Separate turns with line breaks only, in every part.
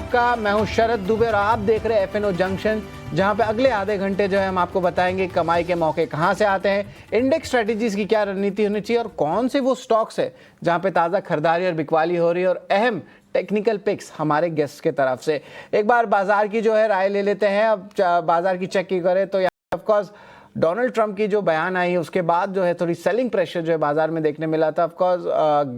आपका। मैं हूं शरद दुबे और आप देख रहे हैं एफएनओ जंक्शन, जहां पे अगले आधे घंटे जो है हम आपको बताएंगे कमाई के मौके कहां से आते हैं, इंडेक्स स्ट्रेटजीज की क्या रणनीति होनी चाहिए और कौन से वो स्टॉक्स है जहां पे ताज़ा खरीदारी और बिकवाली हो रही है, और अहम टेक्निकल पिक्स हमारे गेस्ट के तरफ से। एक बार बाजार की जो है राय ले लेते हैं। अब बाजार की चेक की करें तो ऑफकोर्स डोनाल्ड ट्रंप की जो बयान आई है उसके बाद जो है थोड़ी सेलिंग प्रेशर जो है बाजार में देखने मिला था। ऑफकोर्स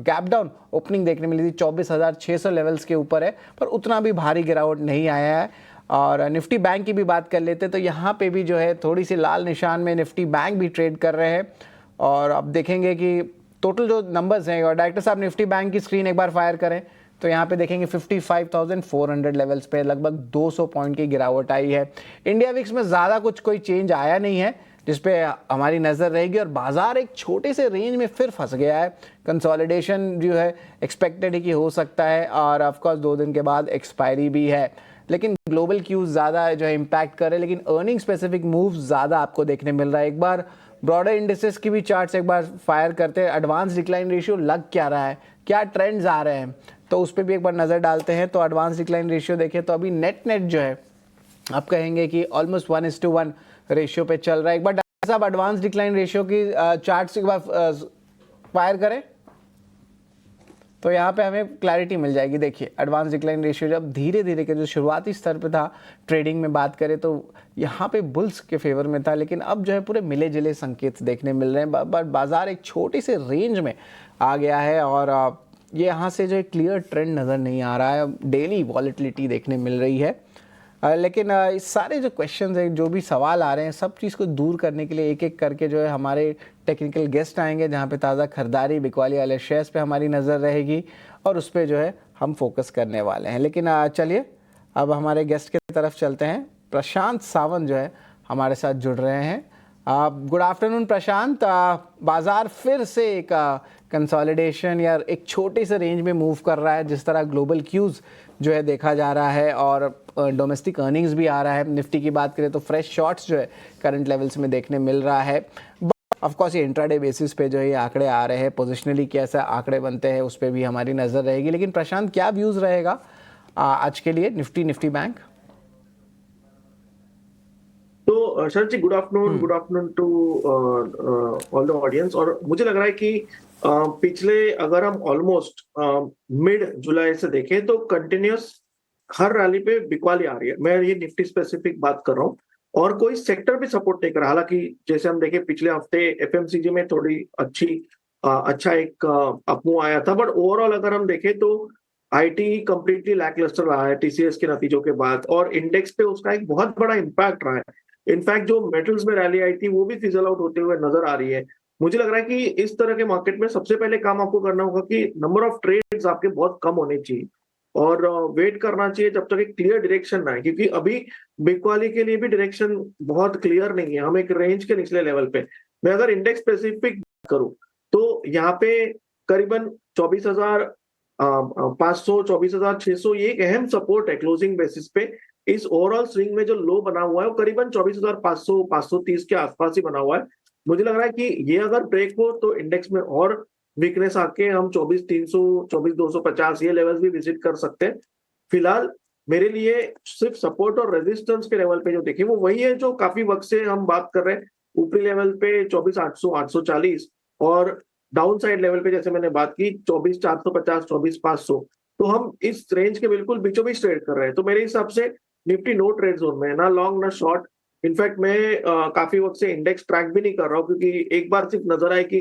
गैप डाउन ओपनिंग देखने मिली थी, 24,600 लेवल्स के ऊपर है, पर उतना भी भारी गिरावट नहीं आया है। और निफ्टी बैंक की भी बात कर लेते तो यहाँ पे भी जो है थोड़ी सी लाल निशान में निफ्टी बैंक भी ट्रेड कर रहे हैं। और अब देखेंगे कि टोटल जो नंबर्स हैं, और डायरेक्टर साहब निफ्टी बैंक की स्क्रीन एक बार फायर करें तो यहाँ पे देखेंगे 55,400 लेवल्स पे लगभग 200 पॉइंट की गिरावट आई है। इंडिया विक्स में ज़्यादा कुछ कोई चेंज आया नहीं है जिसपे हमारी नज़र रहेगी, और बाजार एक छोटे से रेंज में फिर फंस गया है। कंसोलिडेशन जो है एक्सपेक्टेड है कि हो सकता है, और ऑफकोर्स 2 दिन के बाद एक्सपायरी भी है, लेकिन ग्लोबल क्यूज ज़्यादा जो है इम्पैक्ट कर रहे हैं, लेकिन अर्निंग स्पेसिफिक मूव ज़्यादा आपको देखने मिल रहा है। एक बार ब्रॉडर इंडिसेस की भी चार्ट्स एक बार फायर करते हैं, एडवांस डिक्लाइन रेशियो लग क्या रहा है, क्या ट्रेंड्स आ रहे हैं, तो उस पर भी एक बार नज़र डालते हैं। तो एडवांस डिक्लाइन रेशियो देखें तो अभी नेट जो है आप कहेंगे कि ऑलमोस्ट 1:1 रेशियो पे चल रहा है। एक बार डॉक्टर साहब एडवांस डिक्लाइन रेशियो की चार्ट्स एक बार फायर करें तो यहाँ पे हमें क्लैरिटी मिल जाएगी। देखिए एडवांस डिक्लाइन रेशियो जब धीरे धीरे के जो शुरुआती स्तर पे था, ट्रेडिंग में बात करें तो यहाँ पे बुल्स के फेवर में था, लेकिन अब जो है पूरे मिले जुले संकेत देखने मिल रहे हैं। बाजार एक छोटे से रेंज में आ गया है, और ये यहाँ से जो क्लियर ट्रेंड नज़र नहीं आ रहा है। डेली वॉलेटिलिटी देखने मिल रही है, लेकिन इस सारे जो क्वेश्चंस हैं, जो भी सवाल आ रहे हैं, सब चीज़ को दूर करने के लिए एक एक करके जो है हमारे टेक्निकल गेस्ट आएंगे, जहां पे ताज़ा खरीदारी बिकवाली वाले शेयर्स पे हमारी नज़र रहेगी और उस पर जो है हम फोकस करने वाले हैं। लेकिन चलिए अब हमारे गेस्ट की तरफ चलते हैं। प्रशांत सावंत जो है हमारे साथ जुड़ रहे हैं। गुड आफ्टरनून प्रशांत। बाजार फिर से एक कंसोलिडेशन या एक छोटे से रेंज में मूव कर रहा है, जिस तरह ग्लोबल क्यूज़ जो है देखा जा रहा है, और डोमेस्टिक अर्निंग्स भी आ रहा है। निफ्टी की बात करें तो फ्रेश शॉर्ट्स जो है करंट लेवल्स में देखने मिल रहा है। ऑफ कोर्स ये इंट्राडे बेसिस पे जो है ये आंकड़े आ रहे हैं, पोजिशनली कैसे आंकड़े बनते हैं उस पर भी हमारी नज़र रहेगी। लेकिन प्रशांत, क्या व्यूज़ रहेगा आज के लिए निफ्टी बैंक?
तो Sharad ji, good afternoon to all the audience. और मुझे लग रहा है कि पिछले अगर हम ऑलमोस्ट मिड जुलाई से देखें तो कंटिन्यूस हर रैली पे बिकवाली आ रही है। मैं ये निफ्टी स्पेसिफिक बात कर रहा हूँ, और कोई सेक्टर भी सपोर्ट नहीं कर रहा। हालांकि जैसे हम देखें पिछले हफ्ते एफएमसीजी में थोड़ी अच्छा एक अपमूव आया था, बट ओवरऑल अगर हम देखें तो आईटी कंप्लीटली लैकलस्टर रहा है टीसीएस के नतीजों के बाद, और इंडेक्स पे उसका एक बहुत बड़ा इंपैक्ट रहा है। इनफैक्ट जो मेटल्स में रैली आई थी वो भी फिजल आउट होते हुए नजर आ रही है। मुझे लग रहा है कि इस तरह के मार्केट में सबसे पहले काम आपको करना होगा कि नंबर ऑफ ट्रेड्स आपके बहुत कम होने चाहिए, और वेट करना चाहिए जब तक एक क्लियर डायरेक्शन ना आए, क्योंकि अभी बिकवाली के लिए भी डायरेक्शन बहुत क्लियर नहीं है। हम एक रेंज के निचले लेवल पे, मैं अगर इंडेक्स स्पेसिफिक करूं तो यहाँ पे करीबन 24,500 24,600 ये एक अहम सपोर्ट है क्लोजिंग बेसिस पे। इस ओवरऑल स्विंग में जो लो बना हुआ है वो करीबन 24,500 530 के आसपास ही बना हुआ है। मुझे लग रहा है कि ये अगर ब्रेक हो तो इंडेक्स में और वीकनेस आके हम 24,300 24,250 ये लेवल्स भी विजिट कर सकते हैं। फिलहाल मेरे लिए सिर्फ सपोर्ट और रेजिस्टेंस के लेवल पे जो देखें वो वही है जो काफी वक्त से हम बात कर रहे हैं। ऊपरी लेवल पे 24,800 840, और डाउन साइड लेवल पे जैसे मैंने बात की 24,450 24,500। तो हम इस रेंज के बिल्कुल बीचों बीच ट्रेड कर रहे हैं। तो मेरे हिसाब से निफ्टी नो ट्रेड जोन में है, ना लॉन्ग ना शॉर्ट। इनफैक्ट मैं काफी वक्त से इंडेक्स ट्रैक भी नहीं कर रहा हूँ, क्योंकि एक बार सिर्फ नजर आए कि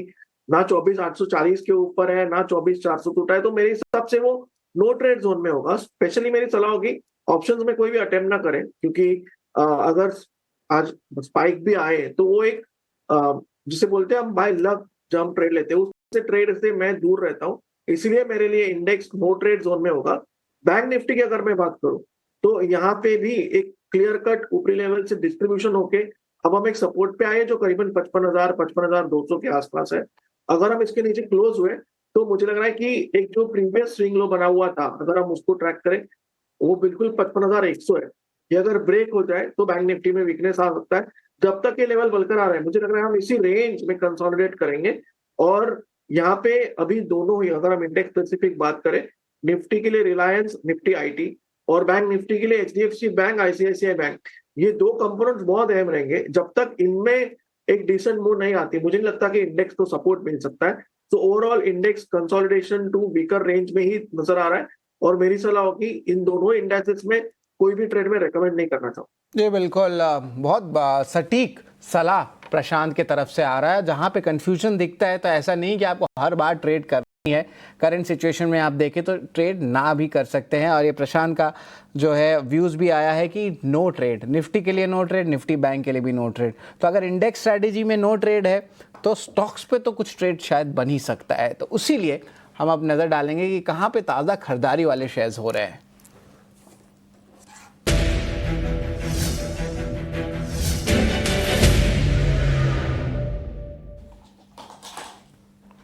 ना 24,840 के ऊपर है ना 24,400 टूटा है, तो मेरे हिसाब से वो नो ट्रेड जोन में होगा। स्पेशली मेरी सलाह होगी ऑप्शंस में कोई भी अटेम्प्ट ना करें, क्योंकि अगर आज स्पाइक भी आए तो वो एक जिसे बोलते हैं हम बाय लक जब हम ट्रेड लेते हैं, उससे ट्रेड से मैं दूर रहता हूँ। इसलिए मेरे लिए इंडेक्स नो ट्रेड जोन में होगा। बैंक निफ्टी की अगर मैं बात करूं तो यहाँ पे भी एक क्लियर कट ऊपरी लेवल से डिस्ट्रीब्यूशन होके अब हम एक सपोर्ट पे आए जो करीबन 55,000 55,200 के आसपास है। अगर हम इसके नीचे क्लोज हुए तो मुझे लग रहा है कि एक जो प्रीवियस स्विंग लो बना हुआ था, अगर हम उसको ट्रैक करें वो बिल्कुल 55,100 है। ये अगर ब्रेक हो जाए तो बैंक निफ्टी में वीकनेस आ सकता है। जब तक ये लेवल बरकरार है मुझे लग रहा है हम इसी रेंज में कंसोलिडेट करेंगे। और यहाँ पे अभी दोनों ही, अगर हम इंडेक्स स्पेसिफिक बात करें, निफ्टी के लिए रिलायंस निफ्टी आईटी और बैंक निफ्टी के लिए एचडीएफसी बैंक, आईसीआईसीआई बैंक, ये दो कंपोनेंट्स बहुत अहम रहेंगे। जब तक इनमें एक डिसेंट मूव नहीं आती, मुझे नहीं लगता कि इंडेक्स को सपोर्ट मिल सकता है। तो overall index consolidation to weaker range में ही नजर आ रहा है, और मेरी सलाह होगी इन दोनों इंडेक्सेस में कोई भी ट्रेड में रेकमेंड नहीं करना चाहूँ।
जी बिल्कुल, बहुत सटीक सलाह प्रशांत के तरफ से आ रहा है। जहां पे कंफ्यूजन दिखता है तो ऐसा नहीं कि आपको हर बार ट्रेड करनी है, करंट सिचुएशन में आप देखें तो ट्रेड ना भी कर सकते हैं। और ये प्रशांत का जो है व्यूज़ भी आया है कि नो ट्रेड, निफ्टी के लिए नो ट्रेड, निफ्टी बैंक के लिए भी नो ट्रेड। तो अगर इंडेक्स स्ट्रैटेजी में नो ट्रेड है तो स्टॉक्स पे तो कुछ ट्रेड शायद बन ही सकता है। तो उसीलिए हम अब नज़र डालेंगे कि कहाँ पे ताज़ा खरीदारी वाले शेयर्स हो रहे हैं।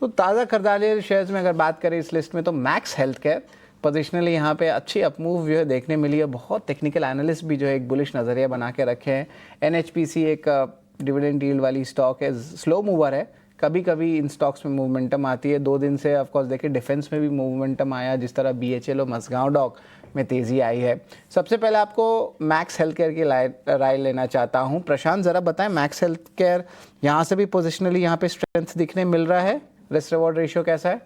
तो ताज़ा खरीदारी शेयर्स में अगर बात करें इस लिस्ट में, तो मैक्स हेल्थ केयर पोजिशनली यहाँ पे अच्छी अपमूव जो है देखने मिली है। बहुत टेक्निकल एनालिस्ट भी जो है एक बुलिश नज़रिया बना के रखे हैं। एनएचपीसी एक डिविडेंड यील्ड वाली स्टॉक है, स्लो मूवर है, कभी कभी इन स्टॉक्स में मूवमेंटम आती है। 2 दिन से ऑफकोर्स देखिए डिफेंस में भी मूवमेंटम आया, जिस तरह बीएचएल और मसगांव डॉक में तेज़ी आई है। सबसे पहले आपको मैक्स हेल्थ केयर की राय लेना चाहता हूँ। प्रशांत ज़रा बताएं, मैक्स हेल्थ केयर यहाँ से भी पोजिशनली यहाँ पे स्ट्रेंथ दिखने मिल रहा है, रिस्क रिवॉर्ड रेशियो कैसा है?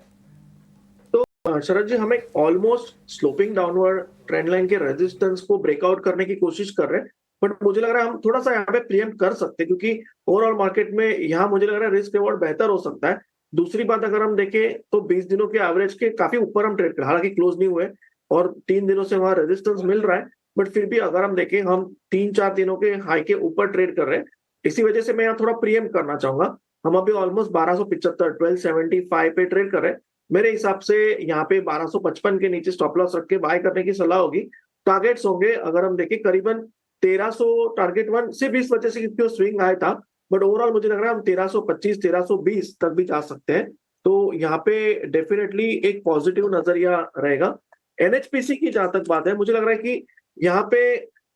तो शरद जी, हम एक almost sloping downward trend line के रेजिस्टेंस को ब्रेकआउट करने की कोशिश कर रहे हैं, बट मुझे लग रहा है हम थोड़ा सा यहाँ पे प्रीएम्प्ट कर सकते हैं, क्योंकि ओवरऑल मार्केट में यहाँ मुझे लग रहा है रिस्क रिवॉर्ड बेहतर हो सकता है। दूसरी बात, अगर हम देखें तो 20 दिनों के एवरेज के काफी ऊपर हम ट्रेड कर, हालांकि क्लोज नहीं हुए और 3 दिनों से वहां रेजिस्टेंस मिल रहा है, बट फिर भी अगर हम देखें हम 3-4 दिनों के हाई के ऊपर ट्रेड कर रहे हैं। इसी वजह से मैं यहाँ थोड़ा प्रीएम्प्ट करना चाहूंगा। हम अभी ऑलमोस्ट 1275 1275 पे ट्रेड कर रहे हैं। मेरे हिसाब से यहाँ पे 1255 के नीचे स्टॉप लॉस रख के बाय करने की सलाह होगी। टारगेट्स होंगे अगर हम देखें करीबन 1300 टारगेट वन, सिर्फ इस वजह से क्योंकि वो स्विंग आया था, बट ओवरऑल मुझे लग रहा है हम 1325 1320 तक भी जा सकते हैं। तो यहाँ पे डेफिनेटली एक पॉजिटिव नजरिया रहेगा। एनएचपीसी की जहां तक बात है, मुझे लग रहा है कि यहाँ पे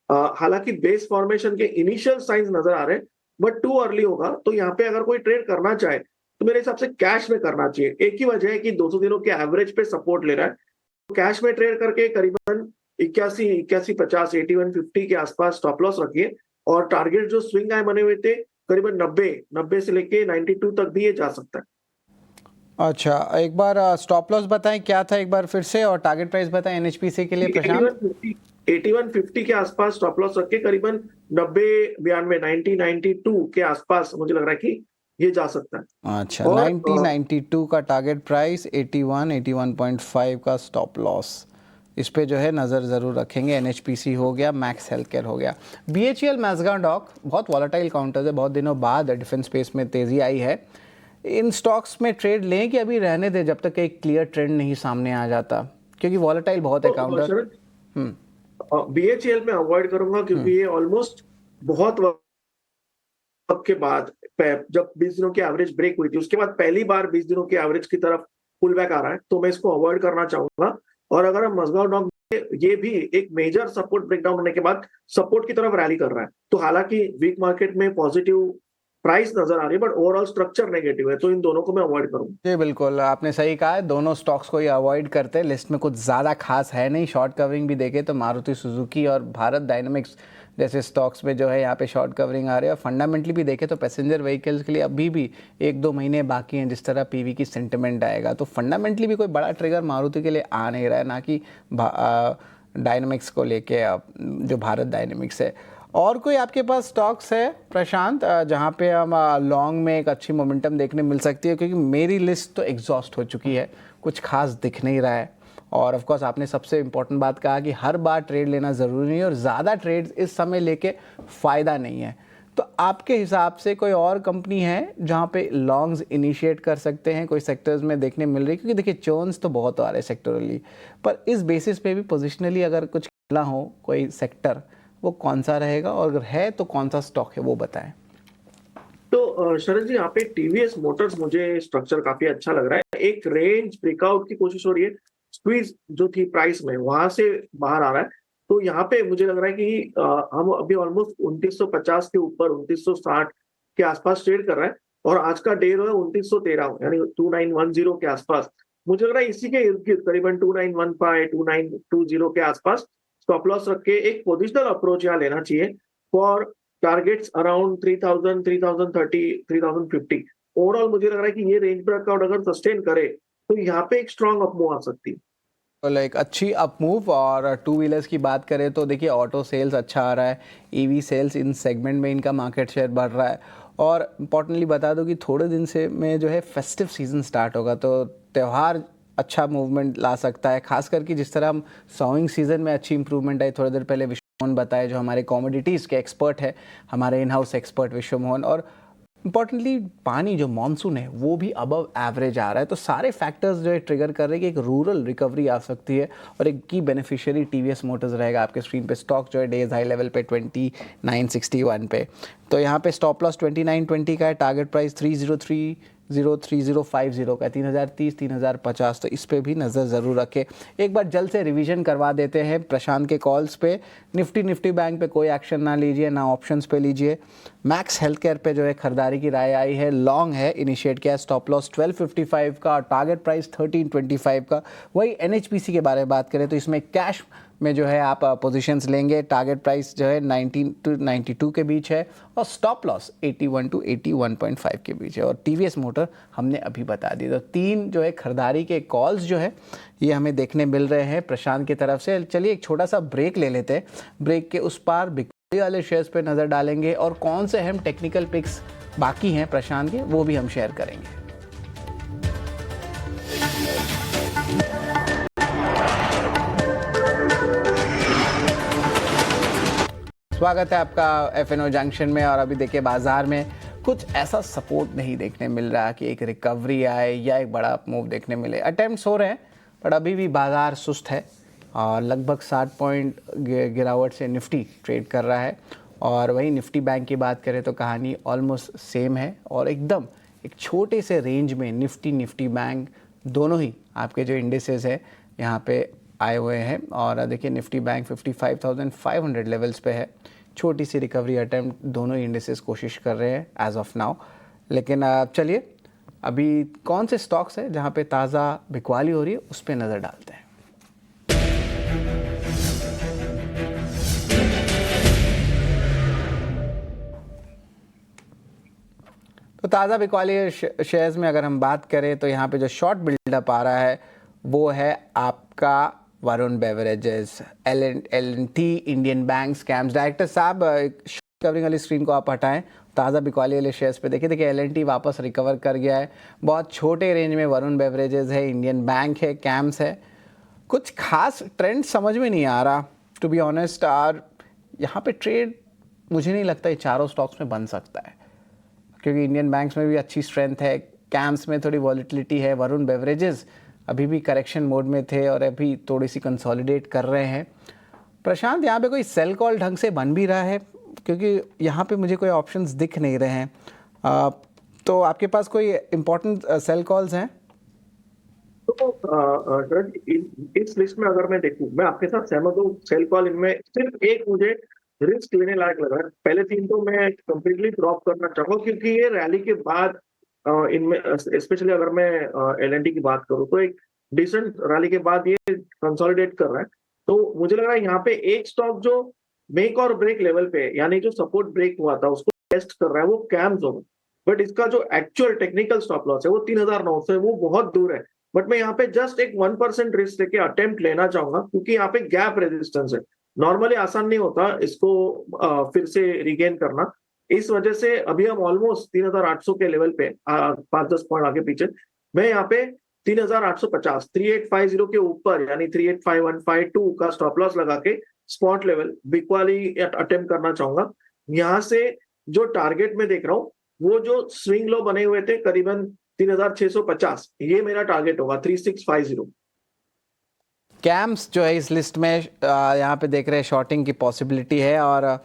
हालांकि बेस फॉर्मेशन के इनिशियल साइंस नजर आ रहे हैं, बट टू अर्ली होगा। तो यहाँ पे अगर कोई ट्रेड करना चाहे तो मेरे हिसाब से कैश में करना चाहिए। एक ही वजह है कि 200 दिनों के एवरेज पे सपोर्ट ले रहा है, तो कैश में ट्रेड करके करीबन 81-50 81-50 के आसपास स्टॉप लॉस रखिए, और टारगेट जो स्विंग आए बने हुए थे करीबन 90 से लेके 92 तक भी ये जा सकता है।
अच्छा, एक बार स्टॉप लॉस बताएं क्या था एक बार फिर से, और टारगेट प्राइस बताएं एनएचपीसी के लिए प्रशांत।
81-50 के आसपास स्टॉप लॉस रख के करीबन 90-92 के आसपास मुझे लग रहा है कि ये जा सकता है।
अच्छा, 92 का टारगेट प्राइस, 81-81.5 का स्टॉप लॉस, इस पे जो है नज़र ज़रूर रखेंगे। एनएचपीसी हो गया, मैक्स हेल्थ केयर हो गया। बीएचईएल मैसगांव डॉक बहुत वॉलेटाइल काउंटर्स है, बहुत दिनों बाद डिफेंस स्पेस में तेज़ी आई है। इन स्टॉक्स में ट्रेड लें कि अभी रहने दें जब तक एक क्लियर ट्रेंड नहीं सामने आ जाता, क्योंकि वॉलेटाइल बहुत है काउंटर।
बीएचईएल में अवॉइड करूंगा, क्योंकि ये ऑलमोस्ट बहुत वक्त के बाद, जब 20 दिनों की एवरेज ब्रेक हुई थी उसके बाद पहली बार 20 दिनों की एवरेज की तरफ पुल बैक आ रहा है, तो मैं इसको अवॉइड करना चाहूंगा। और अगर हम मसगांव डॉक, ये भी एक मेजर सपोर्ट ब्रेकडाउन होने के बाद सपोर्ट की तरफ रैली कर रहा है, तो हालांकि वीक मार्केट में पॉजिटिव प्राइस नजर आ रही है, बट ओवरऑल स्ट्रक्चर नेगेटिव है, तो इन दोनों को मैं अवॉइड करूंगा।
जी बिल्कुल, आपने सही कहा है, दोनों स्टॉक्स को ही अवॉइड करते हैं। लिस्ट में कुछ ज़्यादा खास है नहीं। शॉर्ट कवरिंग भी देखें तो मारुति सुजुकी और भारत डायनामिक्स जैसे स्टॉक्स में जो है यहाँ पे शॉर्ट कवरिंग आ रही है। और फंडामेंटली भी देखें तो पैसेंजर व्हीकल्स के लिए अभी भी 1-2 महीने बाकी हैं जिस तरह पीवी की सेंटिमेंट आएगा। तो फंडामेंटली भी कोई बड़ा ट्रिगर मारुति के लिए आ नहीं रहा है, ना कि डायनामिक्स को लेके जो भारत डायनामिक्स है। और कोई आपके पास स्टॉक्स है प्रशांत जहाँ पे हम लॉन्ग में एक अच्छी मोमेंटम देखने मिल सकती है? क्योंकि मेरी लिस्ट तो एग्जॉस्ट हो चुकी है, कुछ खास दिख नहीं रहा है। और ऑफ कोर्स आपने सबसे इम्पोर्टेंट बात कहा कि हर बार ट्रेड लेना ज़रूरी नहीं है, और ज़्यादा ट्रेड्स इस समय लेके फ़ायदा नहीं है। तो आपके हिसाब से कोई और कंपनी है जहाँ पे लॉन्ग्स इनिशिएट कर सकते हैं, कोई सेक्टर्स में देखने मिल रही है? क्योंकि देखिए चर्न्स तो बहुत आ रहे हैं सेक्टरली, पर इस बेसिस पे भी पोजिशनली अगर कुछ खेला हो कोई सेक्टर, वो कौन सा रहेगा, और अगर है तो कौन सा स्टॉक है वो बताएं।
तो शरद जी, यहाँ पे टीवीएस मोटर्स मुझे स्ट्रक्चर काफी अच्छा लग रहा है। एक रेंज ब्रेकआउट की कोशिश हो रही है, स्क्वीज जो थी प्राइस में वहां से बाहर आ रहा है। तो यहाँ पे मुझे लग रहा है कि हम अभी ऑलमोस्ट 2950 के ऊपर 2960 के आसपास ट्रेड कर रहे हैं, और आज का डे जो है 2913 यानी 2910 के आसपास। मुझे लग रहा है इसी के इर्द गिर्द करीबन 2915 2920 के आसपास स्टॉप लॉस रख के एक पोजिशनल अप्रोच यहाँ लेना चाहिए फॉर टारगेट्स अराउंड 3000, 3030, 3050। ओवरऑल मुझे लग रहा है कि ये रेंज ब्रेकआउट अगर सस्टेन करे तो यहाँ पे एक स्ट्रॉन्ग अपमूव आ सकती है।
लाइक अच्छी अप मूव। और टू व्हीलर्स की बात करें तो देखिए ऑटो सेल्स अच्छा आ रहा है, ईवी सेल्स इन सेगमेंट में इनका मार्केट शेयर बढ़ रहा है। और इम्पॉर्टेंटली बता दो कि थोड़े दिन से में जो है फेस्टिव सीजन स्टार्ट होगा, तो त्यौहार अच्छा मूवमेंट ला सकता है, खास करके जिस तरह हम सोइंग सीजन में अच्छी इंप्रूवमेंट आई। थोड़ी देर पहले विश्वमोहन बताए जो हमारे कॉमोडिटीज़ के एक्सपर्ट है, हमारे इन हाउस एक्सपर्ट विश्वमोहन। और इंपॉर्टेंटली पानी जो मानसून है वो भी अबव एवरेज आ रहा है, तो सारे फैक्टर्स जो है ट्रिगर कर रहे हैं कि एक रूरल रिकवरी आ सकती है। और एक की बेनिफिशियरी टीवीएस मोटर्स रहेगा। आपके स्क्रीन पे स्टॉक जो है डेज हाई लेवल पे 2961 पे, तो यहाँ पे स्टॉप लॉस 2920 का है, टारगेट प्राइस 303050 का, 3030 3050। तो इस पे भी नज़र ज़रूर रखें। एक बार जल्द से रिवीजन करवा देते हैं प्रशांत के कॉल्स पे। निफ्टी बैंक पे कोई एक्शन ना लीजिए, ना ऑप्शंस पे लीजिए। मैक्स हेल्थ केयर पे जो है खरीदारी की राय आई है, लॉन्ग है, इनिशिएट किया, स्टॉप लॉस 1255 का, टारगेट प्राइस 1325 का। वही एनएचपीसी के बारे में बात करें तो इसमें कैश में जो है आप पोजीशंस लेंगे, टारगेट प्राइस जो है 19 to 92 के बीच है और स्टॉप लॉस 81 to 81.5 के बीच है। और टीवीएस मोटर हमने अभी बता दी। तो तीन जो है खरीदारी के कॉल्स जो है ये हमें देखने मिल रहे हैं प्रशांत की तरफ से। चलिए एक छोटा सा ब्रेक ले लेते हैं, ब्रेक के उस पार बिक्री वाले शेयर्स पे नज़र डालेंगे और कौन से अहम टेक्निकल पिक्स बाकी हैं प्रशांत के, वो भी हम शेयर करेंगे। स्वागत है आपका एफएनओ जंक्शन में। और अभी देखिए बाजार में कुछ ऐसा सपोर्ट नहीं देखने मिल रहा कि एक रिकवरी आए या एक बड़ा मूव देखने मिले। अटेम्प्ट्स हो रहे हैं पर अभी भी बाजार सुस्त है और लगभग 60 पॉइंट गिरावट से निफ्टी ट्रेड कर रहा है। और वहीं निफ्टी बैंक की बात करें तो कहानी ऑलमोस्ट सेम है और एकदम एक छोटे से रेंज में निफ्टी बैंक दोनों ही आपके जो इंडिसेस है यहाँ पे आए हुए हैं। और देखिए निफ्टी बैंक 55,500 लेवल्स पे है। छोटी सी रिकवरी अटेम्प्ट दोनों ही इंडिसेस कोशिश कर रहे हैं एज ऑफ नाउ। लेकिन चलिए अभी कौन से स्टॉक्स है जहां पे ताज़ा बिकवाली हो रही है उस पर नज़र डालते हैं। तो ताज़ा बिकवाली शेयर्स में अगर हम बात करें तो यहाँ पे जो शॉर्ट बिल्डअप आ रहा है वो है आपका Varun beverages, L&T, Indian bank scams. Director साहब कवरिंग वाली स्क्रीन को आप हटाएं, ताज़ा बिकवाली वाले शेयर्स पे देखिए एल&टी वापस रिकवर कर गया है। बहुत छोटे रेंज में वरुण बेवरेजेस है, इंडियन बैंक है, कैम्स है। कुछ खास ट्रेंड समझ में नहीं आ रहा टू बी ऑनेस्ट। और यहाँ पे ट्रेड मुझे नहीं लगता ये चारों स्टॉक्स में बन सकता है क्योंकि इंडियन बैंक्स में भी अच्छी स्ट्रेंथ है, कैम्स में थोड़ी वॉलिटिलिटी है, वरुण बेवरेजेस अभी भी करेक्शन मोड में थे और अभी थोड़ी सी कंसोलिडेट कर रहे हैं। प्रशांत यहाँ पे कोई सेल कॉल ढंग से बन भी रहा है क्योंकि यहाँ पे मुझे कोई ऑप्शंस दिख नहीं रहे हैं। तो आपके पास कोई इम्पोर्टेंट सेल कॉल्स हैं?
तो इस लिस्ट में अगर मैं देखूं, मैं आपके साथ सहमत हूँ। सेल कॉल इनमें सिर्फ एक मुझे रिस्क लेने लायक लगा है। पहले तीन तो मैं कंप्लीटली ड्रॉप करना चाहूंगा क्योंकि ये रैली के बाद इनमें स्पेशली अगर मैं एल&टी की बात करूं तो एक डिसेंट रैली के बाद ये कंसोलिडेट कर रहा है। तो मुझे लग रहा है यहाँ पे एक स्टॉक जो मेक और ब्रेक लेवल पे यानी जो सपोर्ट ब्रेक हुआ था उसको टेस्ट कर रहा है वो कैम्स होगा। बट इसका जो एक्चुअल टेक्निकल स्टॉप लॉस है वो 3009 है, वो बहुत दूर है। बट मैं यहाँ पे जस्ट एक 1% रिस्क लेके अटेम्प्ट लेना चाहूंगा क्योंकि यहाँ पे गैप रेजिस्टेंस है। नॉर्मली आसान नहीं होता इसको फिर से रिगेन करना। इस वजह से अभी हम ऑलमोस्ट 3800 के लेवल पे 5-10 पॉइंट आगे पीछे। मैं यहाँ पे 3850 3850 के ऊपर यानी 385152 का स्टॉप लॉस लगा के स्पॉट लेवल बिकवाली अटेम्प्ट करना चाहूंगा। यहाँ से जो टारगेट में देख रहा हूँ वो जो स्विंग लो बने हुए थे करीबन 3650, ये मेरा टारगेट होगा 3650।
कैम्स जो है इस लिस्ट में यहाँ पे देख रहे हैं शॉर्टिंग की पॉसिबिलिटी है और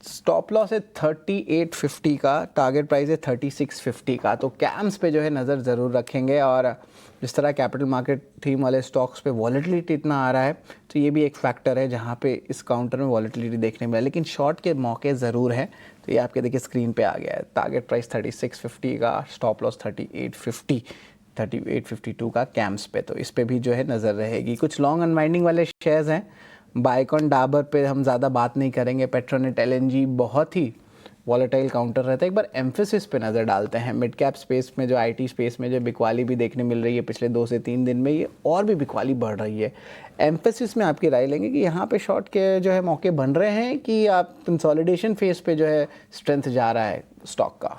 स्टॉप लॉस है 3850 का, टारगेट प्राइस है 3650 का। तो कैम्स पे जो है नज़र ज़रूर रखेंगे। और जिस तरह कैपिटल मार्केट थीम वाले स्टॉक्स पे वॉलेटिलिटी इतना आ रहा है तो ये भी एक फैक्टर है जहाँ पे इस काउंटर में वॉलेटिलिटी देखने मिला। लेकिन शॉर्ट के मौके ज़रूर हैं। तो ये आपके देखिए स्क्रीन पे आ गया है, टारगेट प्राइस 3650 का, स्टॉप लॉस 3852 का कैम्स पे। तो इस पे भी जो है नज़र रहेगी। कुछ लॉन्ग अनवाइंडिंग वाले शेयर्स हैं बाइकॉन डाबर पे हम ज़्यादा बात नहीं करेंगे। पेट्रोनेट एलएनजी बहुत ही वॉलेटाइल काउंटर रहता है। एक बार एम्फेसिस पे नज़र डालते हैं। मिड कैप स्पेस में जो आईटी स्पेस में जो बिकवाली भी देखने मिल रही है पिछले 2 से 3 दिन में, ये और भी बिकवाली बढ़ रही है। एम्फेसिस में आपकी राय लेंगे कि यहाँ पे शॉर्ट के जो है मौके बन रहे हैं कि आप कंसोलिडेशन फेज पे जो है स्ट्रेंथ जा रहा है स्टॉक का?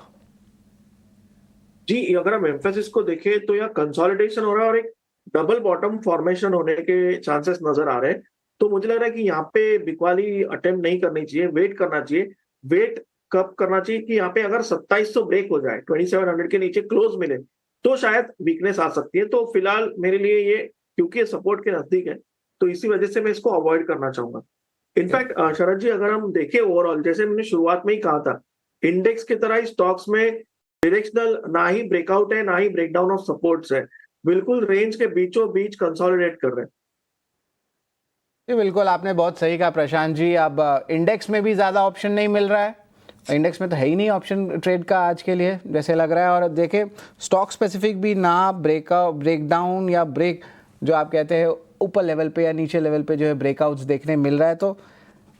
जी, अगर हम एम्फेसिस को देखें तो यह कंसोलिडेशन हो रहा है और एक डबल बॉटम फॉर्मेशन होने के चांसेस नजर आ रहे हैं। तो मुझे लग रहा है कि यहाँ पे बिकवाली अटेम्प्ट नहीं करनी चाहिए, वेट करना चाहिए। वेट कब करना चाहिए कि यहाँ पे अगर 2700 ब्रेक हो जाए, 2700 के नीचे क्लोज मिले, तो शायद वीकनेस आ सकती है। तो फिलहाल मेरे लिए ये, क्योंकि ये सपोर्ट के नजदीक है, तो इसी वजह से मैं इसको अवॉइड करना चाहूंगा। इनफैक्ट शरद जी, अगर हम देखें ओवरऑल, जैसे मैंने शुरुआत में ही कहा था, इंडेक्स की तरह ही स्टॉक्स में डायरेक्शनल ना ही ब्रेकआउट है ना ही ब्रेकडाउन ऑफ सपोर्ट्स है, बिल्कुल रेंज के बीचों बीच कंसोलिडेट कर रहे हैं।
जी बिल्कुल, आपने बहुत सही कहा प्रशांत जी। अब इंडेक्स में भी ज़्यादा ऑप्शन नहीं मिल रहा है। इंडेक्स में तो है ही नहीं ऑप्शन ट्रेड का आज के लिए जैसे लग रहा है। और देखें स्टॉक स्पेसिफिक भी ना ब्रेकडाउन या ब्रेक जो आप कहते हैं ऊपर लेवल पे या नीचे लेवल पे जो है ब्रेकआउट्स देखने मिल रहा है। तो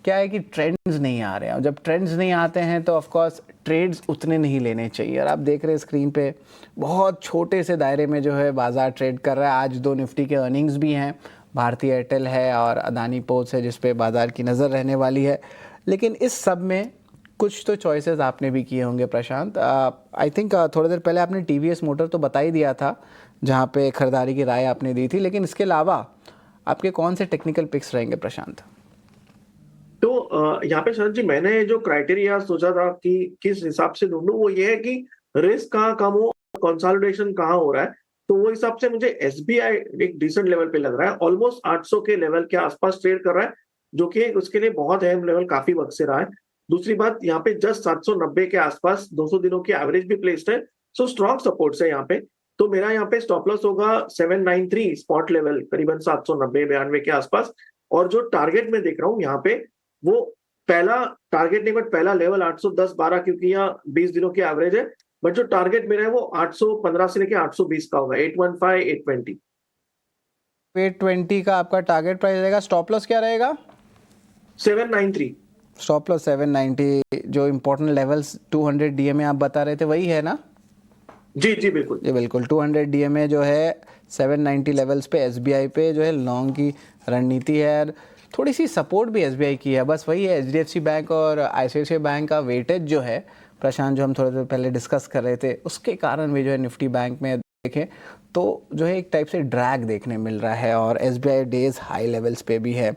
क्या है कि ट्रेंड्स नहीं आ रहे हैं, और जब ट्रेंड्स नहीं आते हैं तो ऑफ कोर्स ट्रेड्स उतने नहीं लेने चाहिए। और आप देख रहे हैं स्क्रीन पे बहुत छोटे से दायरे में जो है बाजार ट्रेड कर रहा है। आज 2 निफ्टी के अर्निंग्स भी हैं, भारतीय एयरटेल है और अदानी पोर्ट्स है, जिस पे बाजार की नज़र रहने वाली है। लेकिन इस सब में कुछ तो चॉइसेस आपने भी किए होंगे प्रशांत। आई थिंक थोड़ी देर पहले आपने टीवीएस मोटर तो बता ही दिया था जहाँ पे खरीदारी की राय आपने दी थी, लेकिन इसके अलावा आपके कौन से टेक्निकल पिक्स रहेंगे प्रशांत?
तो यहाँ पे शरद जी, मैंने जो क्राइटेरिया सोचा था कि किस हिसाब से ढूंढूं, वो ये है कि रिस्क कहाँ कम हो, कंसोलिडेशन कहाँ हो रहा है। तो वो हिसाब से मुझे एसबीआई एक डिसेंट लेवल पे लग रहा है, ऑलमोस्ट 800 के लेवल के आसपास ट्रेड कर रहा है, जो कि उसके लिए बहुत अहम लेवल काफी वक्त से रहा है। दूसरी बात, यहाँ पे जस्ट 790 के आसपास 200 दिनों की एवरेज भी प्लेस्ड है, सो स्ट्रॉन्ग सपोर्ट्स है यहाँ पे। तो मेरा यहाँ पे स्टॉप लॉस होगा 793 स्पॉट लेवल, करीबन 790-92 के आसपास। और जो टारगेट में देख रहा हूँ यहाँ पे, वो पहला टारगेट नहीं बट पहला लेवल 810-12, क्योंकि यहाँ 20 दिनों की एवरेज है। बट जो टारगेट मेरा है वो 815 से लेके 820 का होगा, 815, 820।
820 का आपका टारगेट प्राइस रहेगा। स्टॉप लॉस क्या रहेगा?
793।
Stop loss 790। जो इम्पोर्टेंट लेवल्स 200 डीएमए आप बता रहे थे वही है ना?
जी जी बिल्कुल
जी बिल्कुल, 200 डीएमए जो है 790 लेवल्स पे एसबीआई पे जो है लॉन्ग की रणनीति है। थोड़ी सी सपोर्ट भी एसबीआई की है, बस वही है एचडीएफसी बैंक और आईसीआईसीआई बैंक का वेटेज जो है प्रशांत, जो हम थोड़ी देर पहले डिस्कस कर रहे थे, उसके कारण भी जो है निफ्टी बैंक में देखें तो जो है एक टाइप से ड्रैग देखने मिल रहा है, और एसबीआई डेज हाई लेवल्स पे भी है।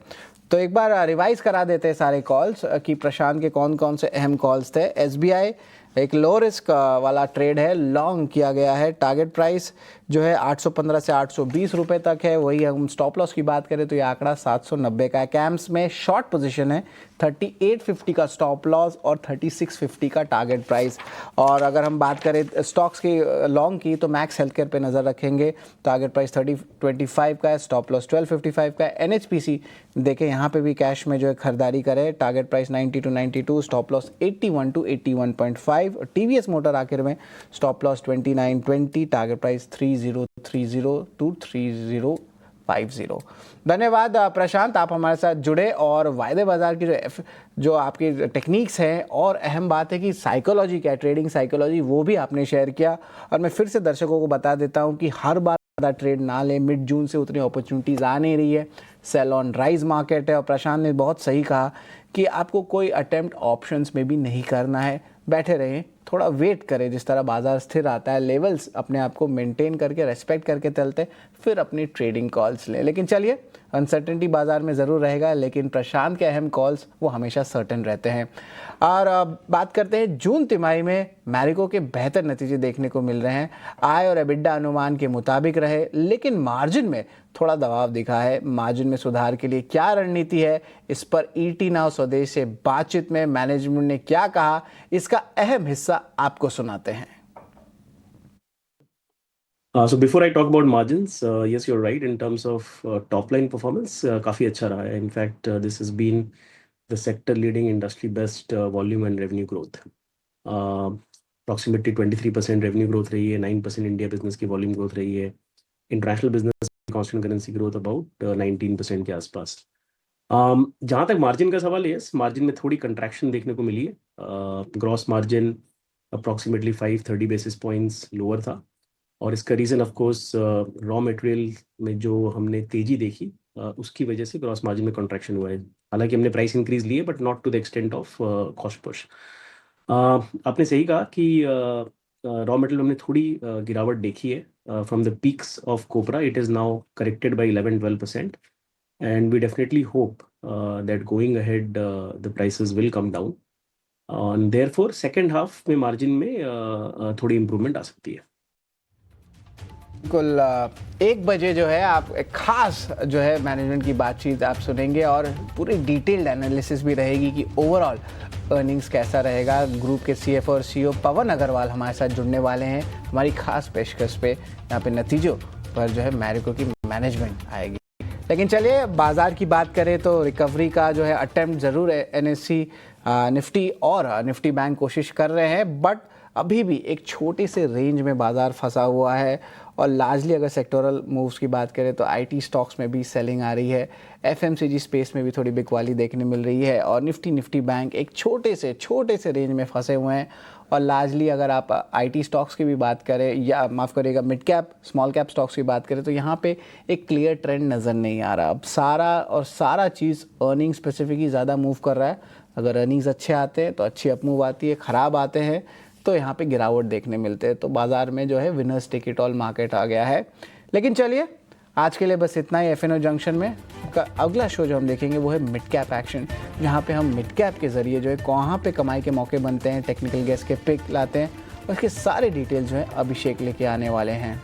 तो एक बार रिवाइज करा देते हैं सारे कॉल्स कि प्रशांत के कौन कौन से अहम कॉल्स थे। एसबीआई एक लो रिस्क वाला ट्रेड है, लॉन्ग किया गया है। टारगेट प्राइस जो है 815 से 820 रुपये तक है। वही हम स्टॉप लॉस की बात करें तो ये आंकड़ा 790 का है। कैम्स में शॉर्ट पोजीशन है, 3850 का स्टॉप लॉस और 3650 का टारगेट प्राइस। और अगर हम बात करें स्टॉक्स की लॉन्ग की तो मैक्स हेल्थ केयर पर नज़र रखेंगे। टारगेट प्राइस 3025 का है, स्टॉप लॉस 1255 का है। एनएचपीसी देखें यहाँ पे भी कैश में जो है खरीदारी करें, target price 90 to 92, stop loss 81 to 81.5। TVS motor आखिर में stop loss 2920, target price 3030 to 3050। धन्यवाद प्रशांत, आप हमारे साथ जुड़े और वायदे बाजार की जो आपकी टेक्निक्स हैं, और अहम बात है कि साइकोलॉजी क्या है, ट्रेडिंग साइकोलॉजी, वो भी आपने शेयर किया। और मैं फिर से दर्शकों को बता देता हूं कि हर बार ज़्यादा ट्रेड ना लें, मिड जून से उतनी अपॉर्चुनिटीज़ आ नहीं रही है, सेल ऑन राइज मार्केट है। और प्रशांत ने बहुत सही कहा कि आपको कोई अटेम्प्ट ऑप्शंस में भी नहीं करना है, बैठे रहें, थोड़ा वेट करें। जिस तरह बाजार स्थिर आता है, लेवल्स अपने आप को मेंटेन करके रेस्पेक्ट करके चलते, फिर अपनी ट्रेडिंग कॉल्स लें। लेकिन चलिए, अनसर्टेनिटी बाजार में ज़रूर रहेगा, लेकिन प्रशांत के अहम कॉल्स वो हमेशा सर्टेन रहते हैं। और बात करते हैं जून तिमाही में मैरिको के बेहतर नतीजे देखने को मिल रहे हैं। आय और एबिडा अनुमान के मुताबिक रहे, लेकिन मार्जिन में थोड़ा दबाव दिखा है। मार्जिन में सुधार के लिए क्या रणनीति है, इस पर ईटी नाउ स्वदेश से बातचीत में मैनेजमेंट ने क्या कहा, इसका अहम हिस्सा आपको सुनाते हैं।
So before I talk about margins, yes, you're right in terms of top line performance, काफी अच्छा रहा है. In fact, this has been the sector leading industry best volume and revenue growth. Approximately 23% revenue growth रही है, 9% India business की volume growth रही है, international business constant currency growth about 19% के आसपास. जहाँ तक मार्जिन का सवाल है, मार्जिन में थोड़ी कंट्रैक्शन देखने को मिली है। Gross margin approximately 530 basis points lower था, और इसका reason of course raw material में जो हमने तेजी देखी उसकी वजह से ग्रॉस मार्जिन में कंट्रैक्शन हुआ है। हालांकि हमने प्राइस इंक्रीज लिए, but not to the extent of cost push. आपने सही कहा कि रॉ मटेरियल हमने थोड़ी गिरावट देखी है। From the peaks of copra it is now corrected by 11-12%, and we definitely hope that going ahead the prices will come down, and therefore second half में margin में थोड़ी improvement आ सकती है।
बिल्कुल 1 बजे जो है आप एक खास जो है मैनेजमेंट की बातचीत आप सुनेंगे और पूरी डिटेल्ड एनालिसिस भी रहेगी कि ओवरऑल अर्निंग्स कैसा रहेगा। ग्रुप के CFO और CEO पवन अग्रवाल हमारे साथ जुड़ने वाले हैं हमारी खास पेशकश पे। यहाँ पे नतीजों पर जो है मैरिको की मैनेजमेंट आएगी। लेकिन चलिए बाज़ार की बात करें तो रिकवरी का जो है अटेम्प्ट ज़रूर NSE निफ्टी और निफ्टी बैंक कोशिश कर रहे हैं, बट अभी भी एक छोटे से रेंज में बाज़ार फंसा हुआ है। और लार्जली अगर सेक्टोरल मूव्स की बात करें तो IT स्टॉक्स में भी सेलिंग आ रही है, FMCG स्पेस में भी थोड़ी बिकवाली देखने मिल रही है, और निफ्टी बैंक एक छोटे से रेंज में फंसे हुए हैं। और लार्जली अगर आप IT स्टॉक्स की भी बात करें, या माफ़ करिएगा mid cap small cap stocks की बात करें, तो यहाँ पे एक क्लियर ट्रेंड नज़र नहीं आ रहा। अब सारा चीज़ अर्निंग स्पेसिफिक ही ज़्यादा मूव कर रहा है। अगर अर्निंग्स अच्छे आते हैं तो अच्छी अपमूव आती है, ख़राब आते हैं तो यहाँ पे गिरावट देखने मिलते हैं। तो बाज़ार में जो है winners take it all market आ गया है। लेकिन चलिए आज के लिए बस इतना ही। FNO जंक्शन में अगला शो जो हम देखेंगे वो है मिड कैप एक्शन, जहाँ पे हम मिड कैप के ज़रिए जो है कहाँ पे कमाई के मौके बनते हैं, टेक्निकल गेस के पिक लाते हैं, और इसके सारे डिटेल जो है अभिषेक लेके आने वाले हैं।